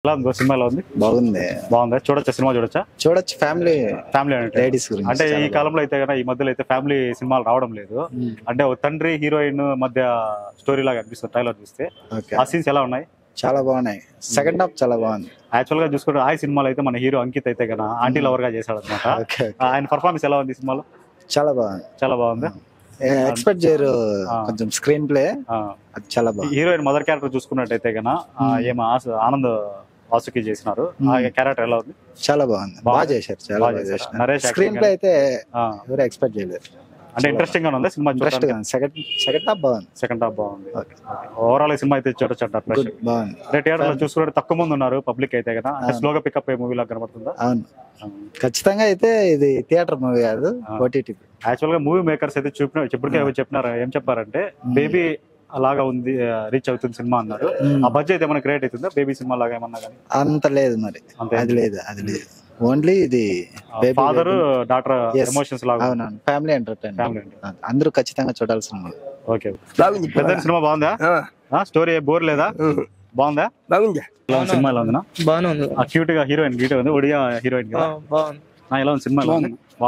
ఎలా ఉంది సినిమాలో ఉంది? బాగుంది. బాగుందా? చూడొచ్చా? సినిమా చూడొచ్చా? చూడొచ్చు. ఫ్యామిలీ లేడీస్ గురించి అంటే ఈ కాలంలో అయితే కన్నా ఈ మధ్యలో అయితే ఫ్యామిలీ సినిమాలు రావడం లేదు. అంటే ఒక తండ్రి హీరోయిన్ మధ్య స్టోరీ లాగా అనిపిస్తుంది ట్రైలర్ చూస్తే. ఆ సీన్స్ ఎలా ఉన్నాయి? చాలా బాగున్నాయి. సెకండ్ హాఫ్ చాలా బాగుంది. యాక్చువల్ గా చూసుకుంటే ఆ సినిమాలో అయితే మన హీరో అంకిత్ అయితే కన్నా ఆంటీ లవర్ గా చేశాడు అనమాట. ఆయన పర్ఫార్మెన్స్ ఎలా ఉంది సినిమాలో? చాలా బాగుంది. చాలా బాగుంది. ఎక్స్పెక్ట్ చేయరు కొంచెం స్క్రీన్ ప్లే అది చాలా బాగుంది. హీరోయిన్ మదర్ క్యారెక్టర్ చూసుకున్నట్టయితే కన్నా ఏమో ఆనంద్ వాసుకి చేసినారు. ఆ క్యారెక్టర్ ఎలా ఉంది? చాలా బాగుంది. బాగా చేశారు. చాలా బాగా చేశారు. నరేష్ స్క్రీన్ ప్లే అయితే ఎవరు ఎక్స్పెక్ట్ చేయలేదు. అంటే ఇంట్రెస్టింగ్ గా ఉంది సినిమా. సెకండ్ హాఫ్ బాగుంది. సెకండ్ హాఫ్ బాగుంది. ఓవరాల్ సినిమా అయితే చూడొచ్చు అంటారు. బాగుంది. థియేటర్ లో చూసుకుంటే తక్కువ మంది ఉన్నారు పబ్లిక్ అయితే కదా. స్లోగా పికప్ అయ్యే మూవీ లాగా కనబడుతుందా? అవును, ఖచ్చితంగా అయితే ఇది థియేటర్ మూవీ కాదు, ఓటీటీ. యాక్చువల్ గా మూవీ మేకర్స్ అయితే చెప్పినారు. ఏం చెప్పారంటే బేబీ అలాగా ఉంది, రీచ్ అవుతుంది సినిమా అన్నారు. ఆ బడ్జెట్ ఏమైనా క్రియేట్ అవుతుందా బేబీ సినిమా లాగా ఏమన్నా? కానీ అంత లేదు మరి. అది లేదు ఓన్లీ ఇది ఫాదర్ డాటర్ ఎమోషన్స్ లాగా. అవునవును, ఫ్యామిలీ ఎంటర్టైన్మెంట్. అందరూ ఖచ్చితంగా చూడాల్సింది. ఓకే. సినిమా బాగుందా? స్టోరీ బోర్ లేదా? బాగుందా? బాగుంది. సినిమా ఎలా ఉందా? బాగానే ఉంది. క్యూట్ గా హీరోయిన్ గీట ఉంది, ఒడియా హీరోయిన్. ఎలా ఉంది సినిమా?